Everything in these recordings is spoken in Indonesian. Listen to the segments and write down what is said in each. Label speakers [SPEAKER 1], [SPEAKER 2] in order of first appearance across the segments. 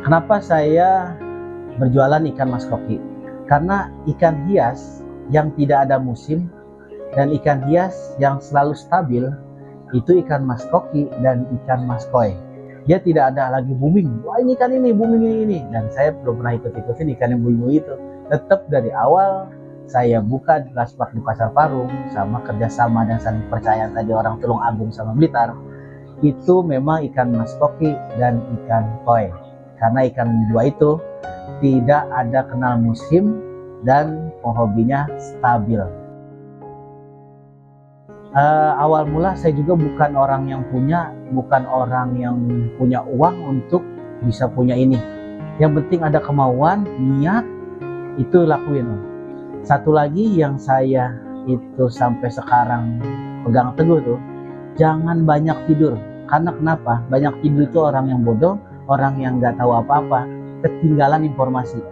[SPEAKER 1] Kenapa saya berjualan ikan mas koki? Karena ikan hias yang tidak ada musim dan ikan hias yang selalu stabil itu ikan mas koki dan ikan mas koi. Dia tidak ada lagi booming. Wah, ini ikan ini booming ini. Dan saya belum pernah ikut-ikutin ikan yang booming itu. Tetap dari awal saya buka Laspak di Pasar Parung sama kerjasama dan saling percaya tadi orang Tulung Agung sama Blitar, itu memang ikan mas koki dan ikan koi. Karena ikan dua itu tidak ada kenal musim dan penghobinya stabil. Awal mula saya juga bukan orang yang punya uang untuk bisa punya ini. Yang penting ada kemauan, niat, itu lakuin. Satu lagi yang saya itu sampai sekarang pegang teguh tuh, jangan banyak tidur. Karena kenapa? Banyak tidur itu orang yang bodoh, orang yang nggak tahu apa-apa, ketinggalan informasi.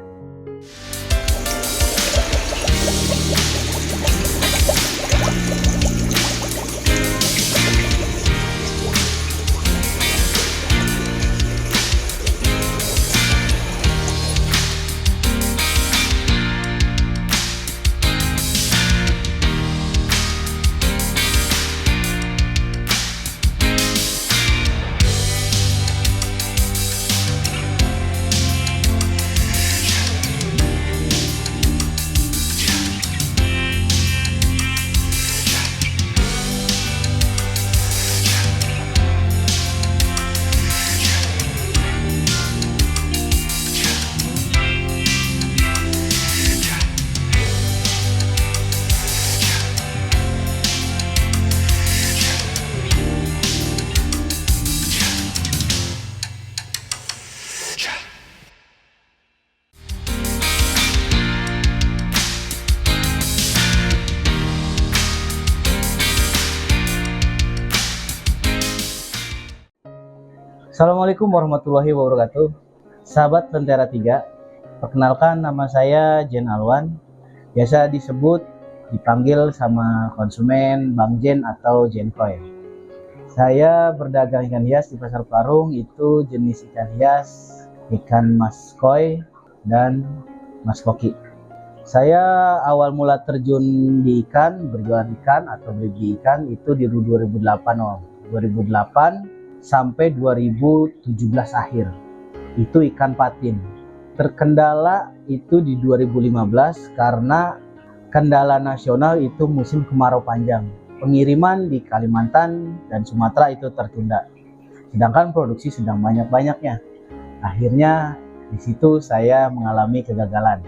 [SPEAKER 1] Assalamualaikum warahmatullahi wabarakatuh. Sahabat Lentera 3, perkenalkan nama saya Jen Alwan. Biasa dipanggil sama konsumen Bang Jen atau Jen Koi. Saya berdagang ikan hias di Pasar Parung, itu jenis ikan hias, ikan mas koi dan mas koki. Saya awal mula terjun di ikan, berjualan ikan atau beli ikan itu di 2008 Om. 2008 sampai 2017 akhir itu ikan patin. Terkendala itu di 2015 karena kendala nasional itu musim kemarau panjang, pengiriman di Kalimantan dan Sumatera itu tertunda, sedangkan produksi sedang banyak-banyaknya. Akhirnya di situ saya mengalami kegagalan.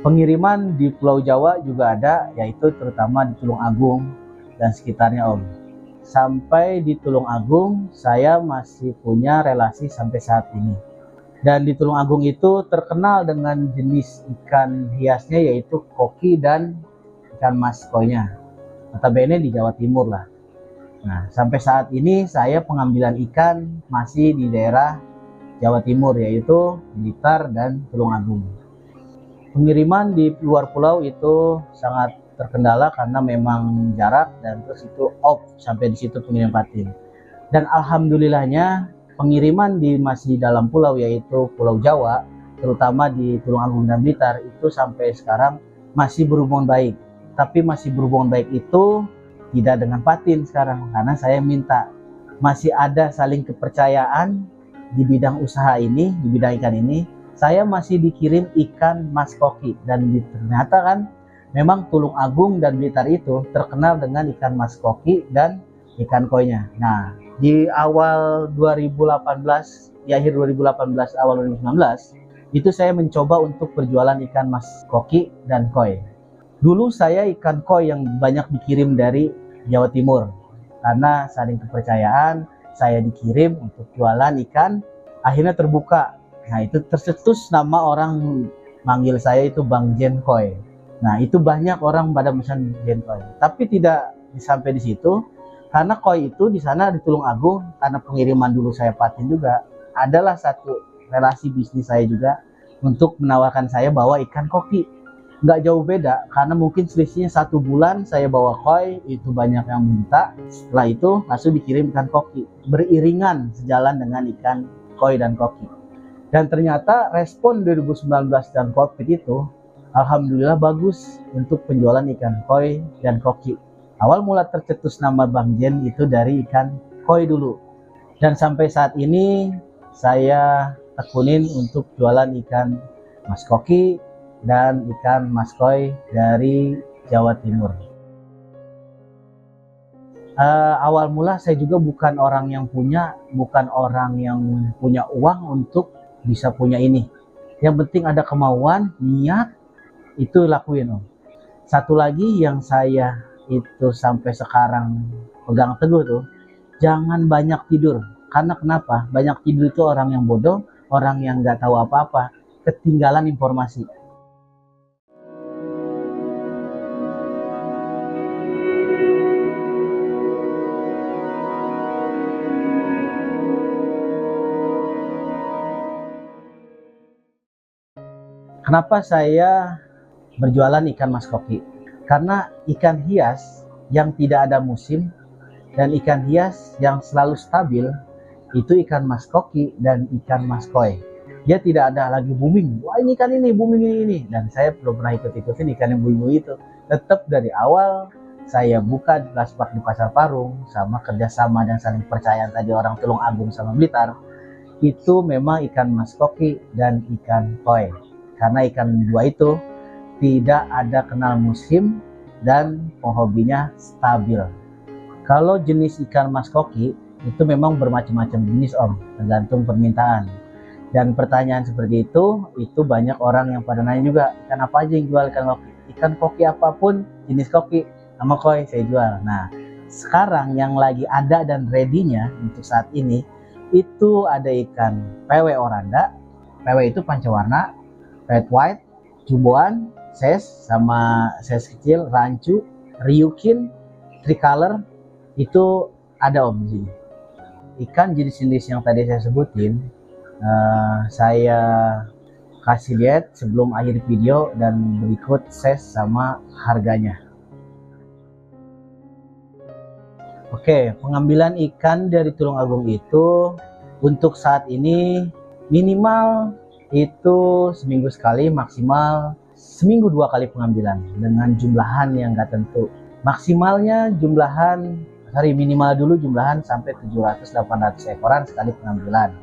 [SPEAKER 1] Pengiriman di Pulau Jawa juga ada, yaitu terutama di Tulung Agung dan sekitarnya Om. Sampai di Tulung Agung saya masih punya relasi sampai saat ini. Dan di Tulung Agung itu terkenal dengan jenis ikan hiasnya, yaitu koki dan ikan mas koinya. Notabene di Jawa Timur lah. Nah, sampai saat ini saya pengambilan ikan masih di daerah Jawa Timur, yaitu Blitar dan Tulung Agung. Pengiriman di luar pulau itu sangat terkendala karena memang jarak dan terus itu off sampai di situ pengirim patin. Dan alhamdulillahnya pengiriman di masih dalam pulau, yaitu Pulau Jawa, terutama di Tulung Agung dan Blitar, itu sampai sekarang masih berhubungan baik. Tapi masih berhubungan baik itu tidak dengan patin sekarang, karena saya minta masih ada saling kepercayaan di bidang usaha ini, di bidang ikan ini. Saya masih dikirim ikan mas koki, dan ternyata kan memang Tulung Agung dan Blitar itu terkenal dengan ikan mas koki dan ikan koinya. Nah, di awal 2018, di akhir 2018, awal 2019, itu saya mencoba untuk berjualan ikan mas koki dan koi. Dulu saya ikan koi yang banyak dikirim dari Jawa Timur. Karena saling kepercayaan, saya dikirim untuk jualan ikan, akhirnya terbuka. Nah, itu tercetus nama orang manggil saya itu Bang Jen Koi. Nah, itu banyak orang pada pesan Jen Koi. Tapi tidak sampai di situ, karena koi itu di sana di Tulung Agung, karena pengiriman dulu saya patin juga, adalah satu relasi bisnis saya juga untuk menawarkan saya bawa ikan koki. Nggak jauh beda, karena mungkin selisihnya 1 bulan saya bawa koi, itu banyak yang minta. Setelah itu langsung dikirim ikan koki, beriringan sejalan dengan ikan koi dan koki. Dan ternyata respon 2019 dan COVID itu alhamdulillah bagus untuk penjualan ikan koi dan koki. Awal mula tercetus nama Bang Jen itu dari ikan koi dulu. Dan sampai saat ini saya tekunin untuk jualan ikan mas koki dan ikan mas koi dari Jawa Timur. Awal mula saya juga bukan orang yang punya uang untuk bisa punya ini. Yang penting ada kemauan, niat, itu lakuin Om. Satu lagi yang saya itu sampai sekarang pegang teguh tuh, jangan banyak tidur. Karena kenapa? Banyak tidur itu orang yang bodoh, orang yang nggak tahu apa-apa, ketinggalan informasi. Kenapa saya berjualan ikan mas koki? Karena ikan hias yang tidak ada musim dan ikan hias yang selalu stabil itu ikan mas koki dan ikan mas koi. Dia tidak ada lagi booming. Wah ini ikan ini booming ini. Dan saya belum pernah ikut-ikutin ikan yang booming itu. Tetap dari awal saya buka laspak di Pasar Parung sama kerjasama dan saling percaya tadi orang Tulung Agung sama Blitar. Itu memang ikan mas koki dan ikan koi. Karena ikan dua itu tidak ada kenal musim dan penghobinya stabil. Kalau jenis ikan mas koki itu memang bermacam-macam jenis Om, tergantung permintaan. Dan pertanyaan seperti itu banyak orang yang pada nanya juga, ikan apa aja yang jual ikan koki? Ikan koki apapun jenis koki sama koi saya jual. Nah sekarang yang lagi ada dan ready-nya untuk saat ini itu ada ikan PW Oranda, PW itu pancawarna, red white, jumboan, ses sama ses kecil, rancu, ryukin, tricolor itu ada Om di sini. Ikan jenis-jenis yang tadi saya sebutin saya kasih lihat sebelum akhir video dan berikut ses sama harganya. Oke, pengambilan ikan dari Tulung Agung itu untuk saat ini minimal itu seminggu sekali, maksimal seminggu 2 kali pengambilan dengan jumlahan yang nggak tentu. Maksimalnya minimal dulu jumlahan sampai 700-800 ekoran sekali pengambilan.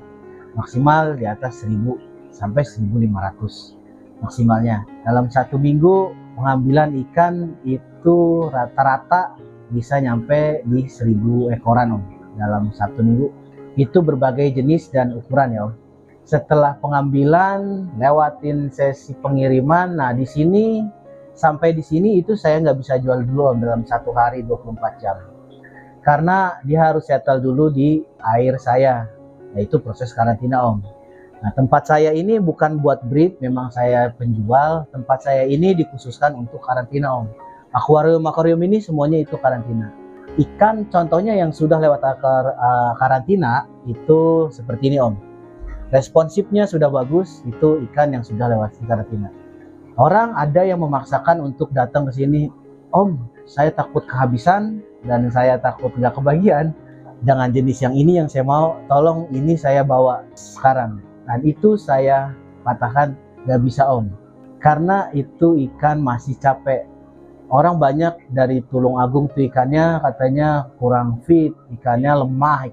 [SPEAKER 1] Maksimal di atas 1000 sampai 1500 maksimalnya. Dalam 1 minggu pengambilan ikan itu rata-rata bisa nyampe di 1000 ekoran Om. Dalam 1 minggu itu berbagai jenis dan ukuran ya Om. Setelah pengambilan lewatin sesi pengiriman, nah di sini sampai di sini itu saya nggak bisa jual dulu Om dalam 1 hari 24 jam karena dia harus settle dulu di air saya, yaitu proses karantina Om. Nah tempat saya ini bukan buat breed, memang saya penjual. Tempat saya ini dikhususkan untuk karantina Om. Akuarium ini semuanya itu karantina. Ikan contohnya yang sudah lewat karantina itu seperti ini Om. Responsifnya sudah bagus, itu ikan yang sudah lewat karantina. Orang ada yang memaksakan untuk datang ke sini, Om, saya takut kehabisan dan saya takut nggak kebagian. Jangan jenis yang ini yang saya mau, tolong ini saya bawa sekarang. Dan itu saya katakan nggak bisa Om, karena itu ikan masih capek. Orang banyak dari Tulung Agung tuh ikannya katanya kurang fit, ikannya lemah,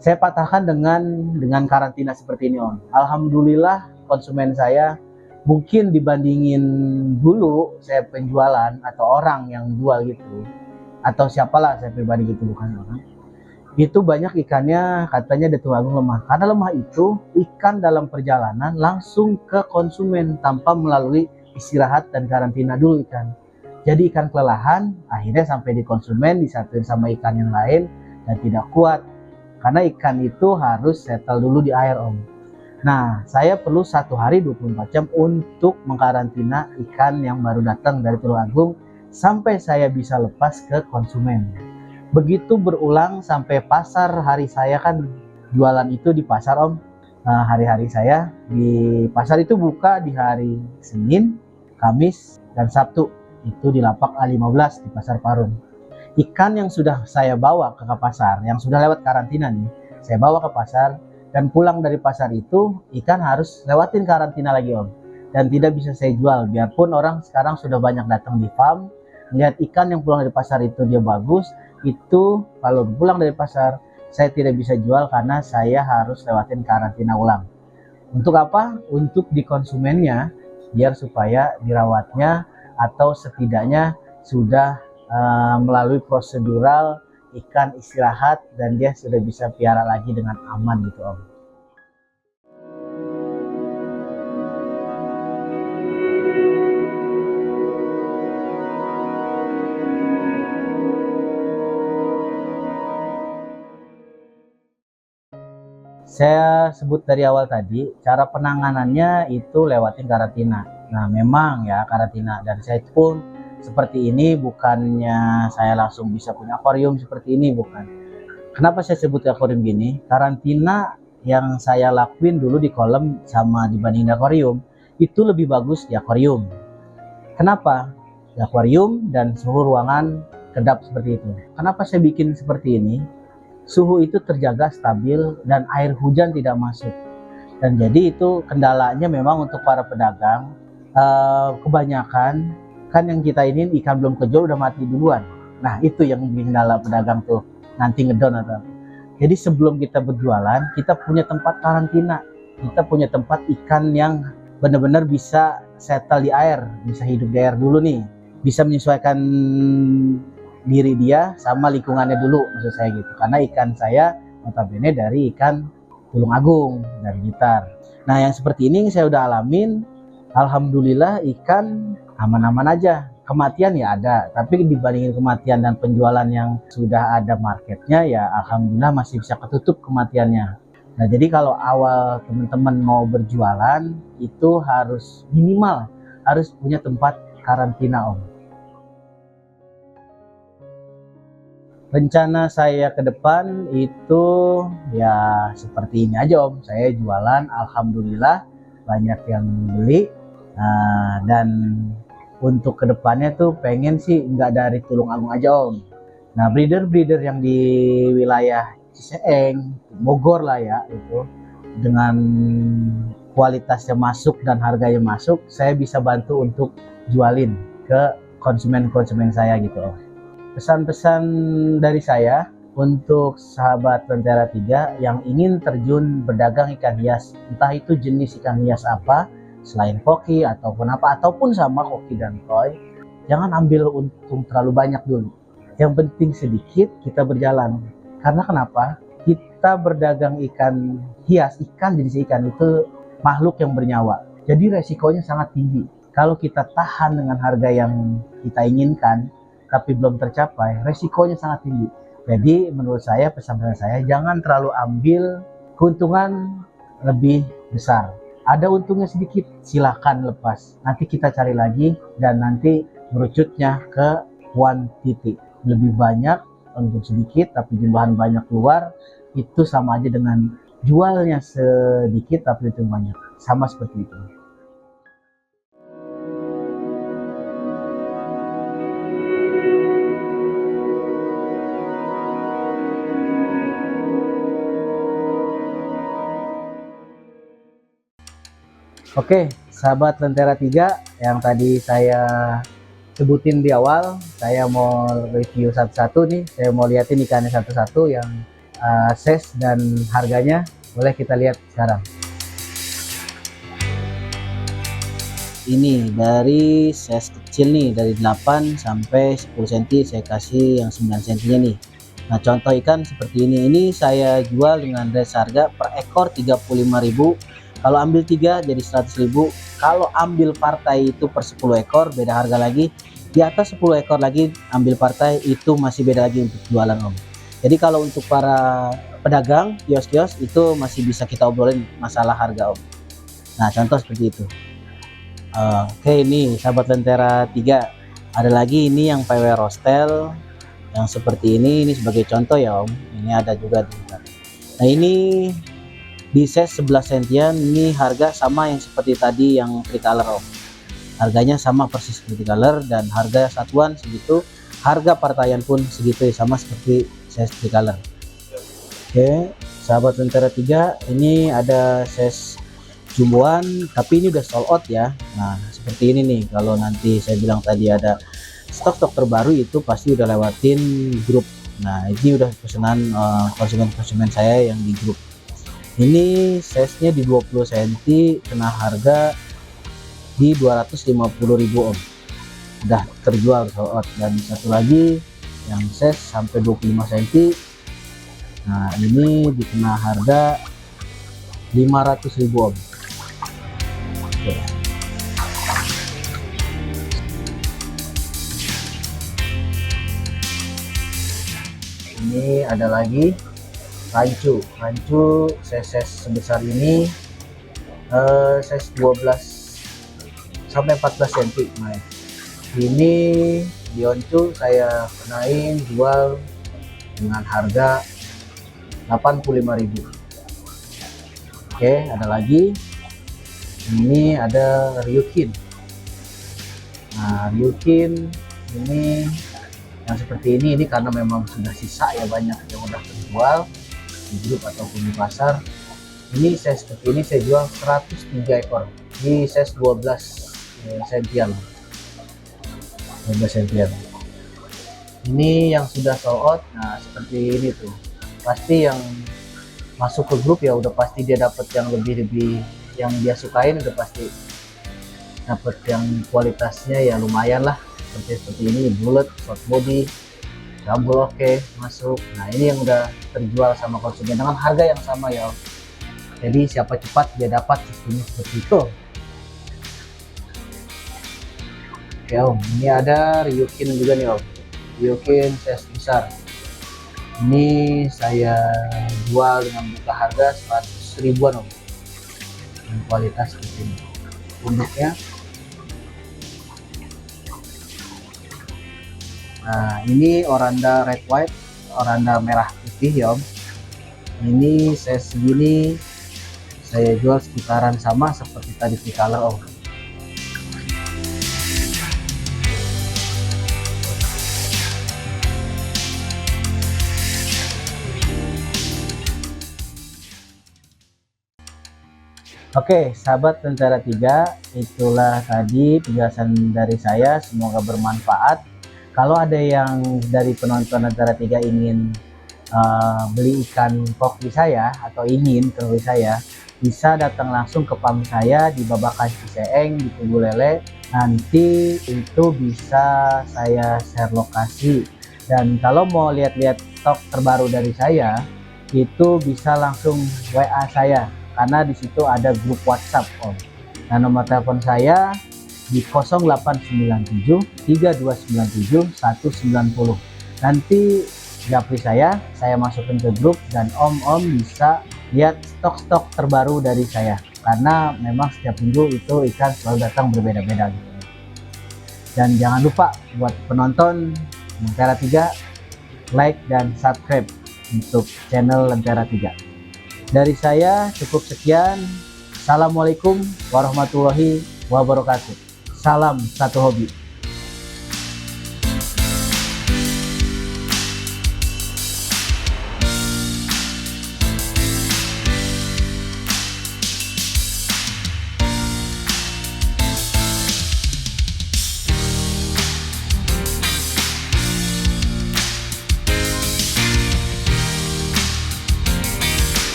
[SPEAKER 1] saya patahkan dengan karantina seperti ini Om. Alhamdulillah konsumen saya mungkin dibandingin dulu saya penjualan atau orang yang jual gitu, atau siapalah saya pribadi gitu, bukan orang. Itu banyak ikannya katanya di Tulung Agung lemah. Karena lemah itu ikan dalam perjalanan langsung ke konsumen tanpa melalui istirahat dan karantina dulu ikan. Jadi ikan kelelahan akhirnya sampai di konsumen disatuin sama ikan yang lain dan tidak kuat. Karena ikan itu harus settle dulu di air Om. Nah saya perlu 1 hari 24 jam untuk mengkarantina ikan yang baru datang dari Tulung Agung sampai saya bisa lepas ke konsumen. Begitu berulang sampai pasar hari saya kan jualan itu di pasar Om. Nah, hari-hari saya di pasar itu buka di hari Senin, Kamis, dan Sabtu. Itu di lapak A15 di Pasar Parung. Ikan yang sudah saya bawa ke pasar, yang sudah lewat karantina nih, saya bawa ke pasar, dan pulang dari pasar itu ikan harus lewatin karantina lagi Om, dan tidak bisa saya jual. Biarpun orang sekarang sudah banyak datang di farm, lihat ikan yang pulang dari pasar itu dia bagus, itu kalau pulang dari pasar saya tidak bisa jual karena saya harus lewatin karantina ulang. Untuk apa? Untuk di konsumennya, biar supaya dirawatnya atau setidaknya sudah melalui prosedural ikan istirahat dan dia sudah bisa piara lagi dengan aman gitu Om. Saya sebut dari awal tadi, cara penanganannya itu lewatin karantina. Nah, memang ya karantina, dan saya pun seperti ini bukannya saya langsung bisa punya akuarium seperti ini, bukan. Kenapa saya sebut akuarium gini? Karantina yang saya lakuin dulu di kolam sama dibanding di akuarium, itu lebih bagus di akuarium. Kenapa? Di akuarium dan suhu ruangan kedap seperti itu. Kenapa saya bikin seperti ini? Suhu itu terjaga stabil dan air hujan tidak masuk. Dan jadi itu kendalanya memang untuk para pedagang. Kebanyakan kan yang kita ini ikan belum kejual udah mati duluan. Nah itu yang kendala pedagang tuh, nanti ngedon atau. Jadi sebelum kita berjualan, kita punya tempat karantina. Kita punya tempat ikan yang benar-benar bisa settle di air, bisa hidup di air dulu nih. Bisa menyesuaikan diri dia sama lingkungannya dulu, maksud saya gitu. Karena ikan saya notabene dari ikan Tulung Agung, dari Blitar. Nah yang seperti ini saya udah alamin, alhamdulillah ikan aman-aman aja. Kematian ya ada, tapi dibandingin kematian dan penjualan yang sudah ada marketnya ya alhamdulillah masih bisa ketutup kematiannya. Nah jadi kalau awal teman-teman mau berjualan itu harus minimal harus punya tempat karantina Om. Rencana saya ke depan itu ya seperti ini aja Om. Saya jualan, alhamdulillah banyak yang beli. Dan untuk kedepannya tuh pengen sih nggak dari Tulung Agung aja Om. Nah breeder-breeder yang di wilayah Ciseeng, Bogor lah ya itu, dengan kualitasnya masuk dan harganya masuk, saya bisa bantu untuk jualin ke konsumen-konsumen saya gitu Om. Pesan-pesan dari saya untuk sahabat Lentera 3 yang ingin terjun berdagang ikan hias, entah itu jenis ikan hias apa, selain koki ataupun apa, ataupun sama koki dan koi, jangan ambil untung terlalu banyak dulu. Yang penting sedikit kita berjalan. Karena kenapa? Kita berdagang ikan hias, ikan jenis ikan itu makhluk yang bernyawa. Jadi resikonya sangat tinggi. Kalau kita tahan dengan harga yang kita inginkan, tapi belum tercapai, resikonya sangat tinggi. Jadi menurut saya, pesan-pesan saya, jangan terlalu ambil keuntungan lebih besar. Ada untungnya sedikit, silahkan lepas. Nanti kita cari lagi dan nanti merucutnya ke quantity. Lebih banyak untuk sedikit tapi jumlahan banyak keluar, itu sama aja dengan jualnya sedikit tapi itu banyak. Sama seperti itu. Oke, sahabat Lentera 3 yang tadi saya sebutin di awal, saya mau review satu-satu nih. Saya mau liatin ikannya satu-satu yang size dan harganya. Boleh kita lihat sekarang. Ini dari size kecil nih, dari 8 sampai 10 cm, saya kasih yang 9 cm nih. Nah contoh ikan seperti ini saya jual dengan range harga per ekor 35.000. Kalau ambil 3 jadi 100.000. Kalau ambil partai itu per 10 ekor beda harga lagi. Di atas 10 ekor lagi ambil partai itu masih beda lagi untuk jualan Om. Jadi kalau untuk para pedagang kios-kios itu masih bisa kita obrolin masalah harga Om. Nah contoh seperti itu. Oke, ini sahabat Lentera 3, ada lagi ini yang PW Rostel yang seperti ini sebagai contoh ya Om. Ini ada juga di sana. Nah ini di size 11 cm, ini harga sama yang seperti tadi yang tricolor Om. Harganya sama persis tricolor dan harga satuan segitu, harga partaian pun segitu ya, sama seperti size tricolor. Oke, sahabat Lentera 3, ini ada ses jumboan, tapi ini udah sold out ya. Nah, seperti ini nih. Kalau nanti saya bilang tadi ada stok-stok terbaru, itu pasti udah lewatin grup. Nah, ini udah pesanan konsumen-konsumen saya yang di grup. Ini size-nya di 20 cm, kena harga di 250.000 om. Udah terjual sold out. Dan satu lagi yang size sampai 25 cm. Nah, ini dikena harga 500.000 om. Oke. Ini ada lagi rancu size sebesar ini, size 12 sampai 14 cm. Nah, ini di oncu saya kenain jual dengan harga 85.000. Oke, ada lagi, ini ada Ryukin. Nah, Ryukin ini yang seperti ini karena memang sudah sisa ya, banyak yang udah terjual di grup ataupun di pasar. Ini size seperti ini saya jual 103 ekor di size 12 sentian. 12 sentian. Ini yang sudah sold out. Nah, seperti ini tuh. Pasti yang masuk ke grup ya udah pasti dia dapat yang lebih yang dia sukain, udah pasti dapat yang kualitasnya ya lumayan lah, seperti ini, bulat, short body, double oke masuk. Nah, ini yang udah terjual sama konsumen dengan harga yang sama ya. Jadi siapa cepat dia dapat, sistemnya seperti itu. Oke om, ini ada Ryukin juga nih om, Ryukin size besar. Ini saya jual dengan buka harga 100 ribuan om, dengan kualitas seperti ini bentuknya. Nah, ini oranda red white, oranda merah putih ya om. Ini size segini saya jual sekitaran sama seperti tadi Tricolor om. Oke, sahabat Lentera 3, itulah tadi penjelasan dari saya, semoga bermanfaat. Kalau ada yang dari penonton Lentera 3 ingin beli ikan pok di saya atau ingin ke saya, bisa datang langsung ke farm saya di Babakan Ciseeng di Tugu Lele. Nanti itu bisa saya share lokasi. Dan kalau mau lihat-lihat stok terbaru dari saya, itu bisa langsung WA saya, karena di situ ada grup WhatsApp om. Nah, nomor telepon saya di 0897 3297 190. Nanti japri saya masukin ke grup dan om bisa lihat stok-stok terbaru dari saya, karena memang setiap minggu itu ikan selalu datang berbeda-beda gitu. Dan jangan lupa buat penonton Lentera 3 like dan subscribe untuk channel Lentera 3. Dari saya cukup sekian. Assalamualaikum warahmatullahi wabarakatuh. Salam satu hobi.